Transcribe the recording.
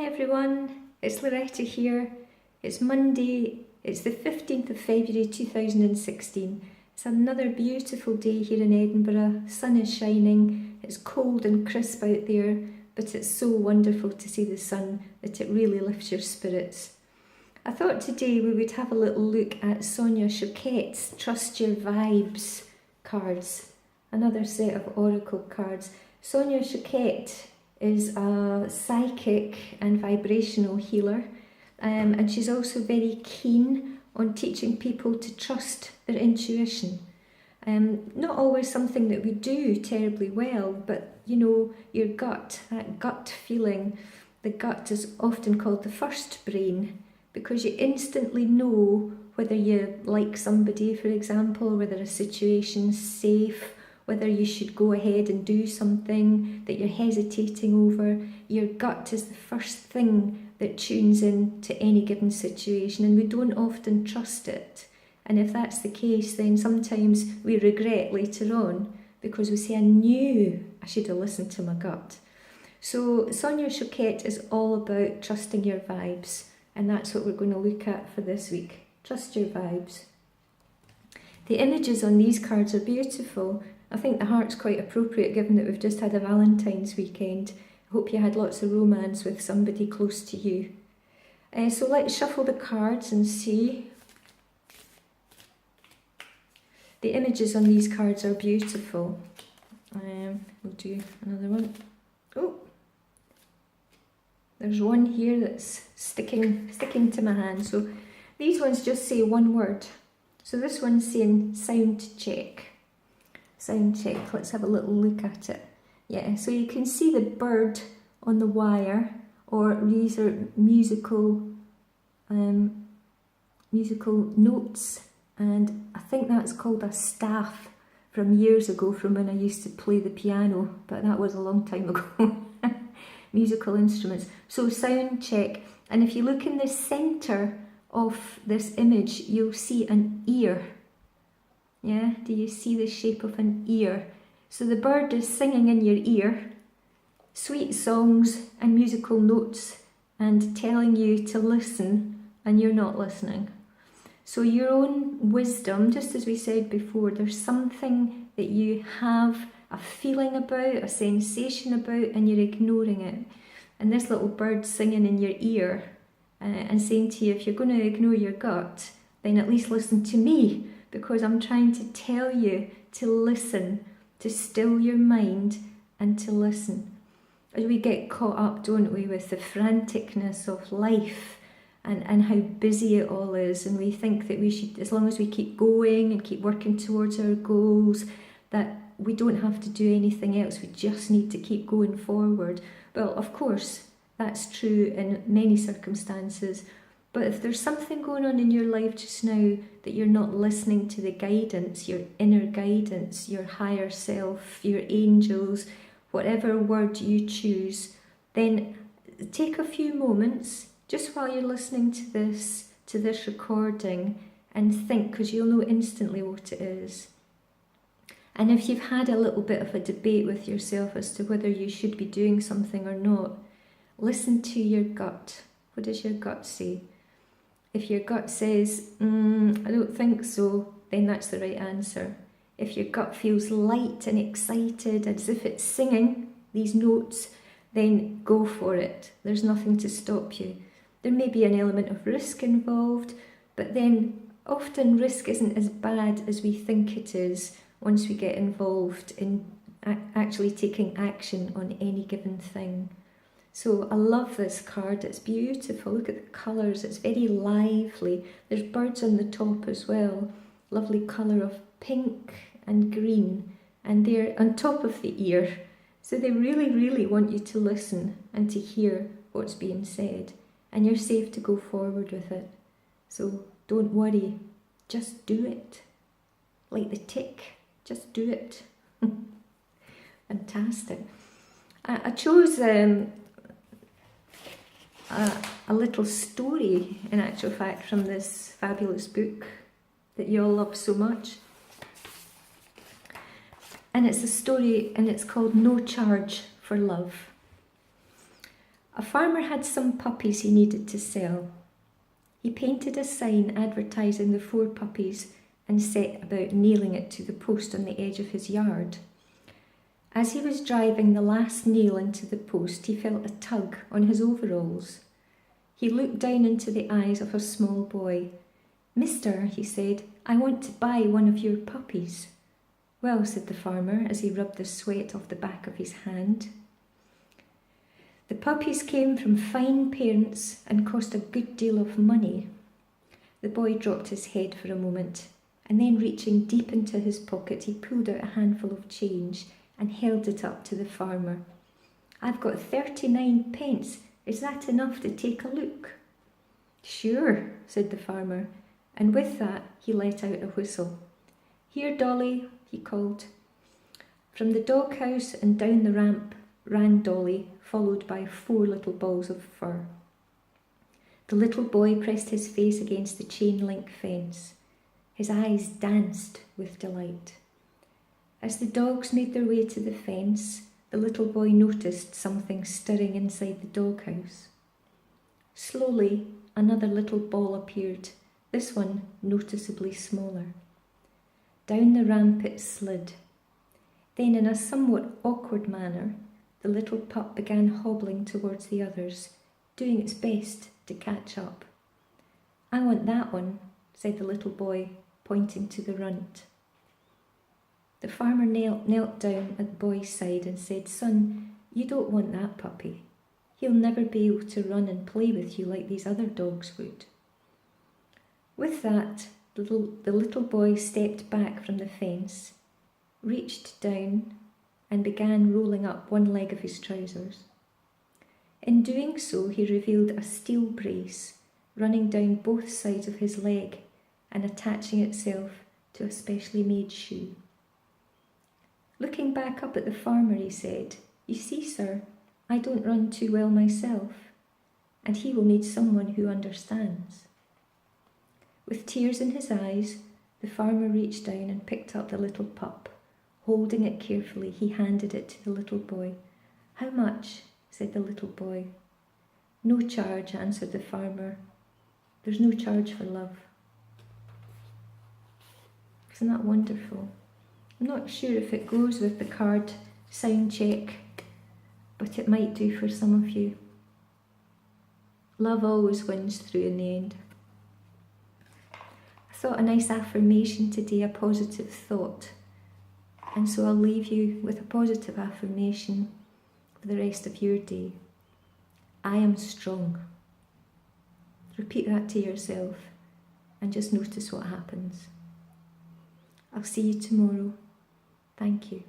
everyone, it's Loretta here. It's Monday, it's the 15th of February 2016. It's another beautiful day here in Edinburgh. Sun is shining, it's cold and crisp out there, but it's so wonderful to see the sun that it really lifts your spirits. I thought today we would have a little look at Sonia Choquette's Trust Your Vibes cards, another set of oracle cards. Sonia Choquette is a psychic and vibrational healer, and she's also very keen on teaching people to trust their intuition. Not always something that we do terribly well, but you know, your gut, that gut feeling. The gut is often called the first brain because you instantly know whether you like somebody, for example, whether a situation's safe, whether you should go ahead and do something that you're hesitating over. Your gut is the first thing that tunes in to any given situation, and we don't often trust it. And if that's the case, then sometimes we regret later on because we say, I knew I should have listened to my gut. So Sonia Choquette is all about trusting your vibes, and that's what we're going to look at for this week. Trust your vibes. The images on these cards are beautiful. I think the heart's quite appropriate given that we've just had a Valentine's weekend. I hope you had lots of romance with somebody close to you. So let's shuffle the cards and see. The images on these cards are beautiful. We'll do another one. Oh, there's one here that's sticking to my hand. So these ones just say one word. So this one's saying sound check. Sound check, let's have a little look at it. Yeah, so you can see the bird on the wire, or these are musical notes, and I think that's called a staff from years ago, from when I used to play the piano, but that was a long time ago. Musical instruments. So sound check, and if you look in the centre of this image, you'll see an ear. Yeah, do you see the shape of an ear? So the bird is singing in your ear, sweet songs and musical notes, and telling you to listen, and you're not listening. So your own wisdom, just as we said before, there's something that you have a feeling about, a sensation about, and you're ignoring it. And this little bird singing in your ear and saying to you, if you're going to ignore your gut, then at least listen to me, because I'm trying to tell you to listen, to still your mind and to listen. As we get caught up, don't we, with the franticness of life and how busy it all is, and we think that we should, as long as we keep going and keep working towards our goals, that we don't have to do anything else, we just need to keep going forward. Well, of course, that's true in many circumstances, but if there's something going on in your life just now that you're not listening to the guidance, your inner guidance, your higher self, your angels, whatever word you choose, then take a few moments just while you're listening to this recording and think, because you'll know instantly what it is. And if you've had a little bit of a debate with yourself as to whether you should be doing something or not, listen to your gut. What does your gut say? If your gut says, I don't think so, then that's the right answer. If your gut feels light and excited, as if it's singing these notes, then go for it. There's nothing to stop you. There may be an element of risk involved, but then often risk isn't as bad as we think it is once we get involved in actually taking action on any given thing. So I love this card, it's beautiful, look at the colours, it's very lively. There's birds on the top as well, lovely colour of pink and green, and they're on top of the ear. So they really, really want you to listen and to hear what's being said, and you're safe to go forward with it. So don't worry, just do it. Like the tick, just do it. Fantastic. I chose a little story, in actual fact, from this fabulous book that you all love so much. And it's a story, and it's called No Charge for Love. A farmer had some puppies he needed to sell. He painted a sign advertising the 4 puppies and set about nailing it to the post on the edge of his yard. As he was driving the last nail into the post, he felt a tug on his overalls. He looked down into the eyes of a small boy. "Mister," he said, "I want to buy one of your puppies." "Well," said the farmer as he rubbed the sweat off the back of his hand. The puppies came from fine parents and cost a good deal of money. The boy dropped his head for a moment, and then reaching deep into his pocket, he pulled out a handful of change and held it up to the farmer. "I've got 39 pence. Is that enough to take a look?" "Sure," said the farmer, and with that he let out a whistle. "Here, Dolly," he called. From the doghouse and down the ramp ran Dolly, followed by 4 little balls of fur. The little boy pressed his face against the chain-link fence. His eyes danced with delight. As the dogs made their way to the fence, the little boy noticed something stirring inside the doghouse. Slowly, another little ball appeared, this one noticeably smaller. Down the ramp it slid. Then, in a somewhat awkward manner, the little pup began hobbling towards the others, doing its best to catch up. "I want that one," said the little boy, pointing to the runt. The farmer knelt down at the boy's side and said, "Son, you don't want that puppy. He'll never be able to run and play with you like these other dogs would." With that, the little boy stepped back from the fence, reached down, and began rolling up one leg of his trousers. In doing so, he revealed a steel brace running down both sides of his leg and attaching itself to a specially made shoe. Looking back up at the farmer, he said, "You see, sir, I don't run too well myself, and he will need someone who understands." With tears in his eyes, the farmer reached down and picked up the little pup. Holding it carefully, he handed it to the little boy. "How much?" said the little boy. "No charge," answered the farmer. "There's no charge for love." Isn't that wonderful? I'm not sure if it goes with the card sound check, but it might do for some of you. Love always wins through in the end. I thought a nice affirmation today, a positive thought. And so I'll leave you with a positive affirmation for the rest of your day. I am strong. Repeat that to yourself and just notice what happens. I'll see you tomorrow. Thank you.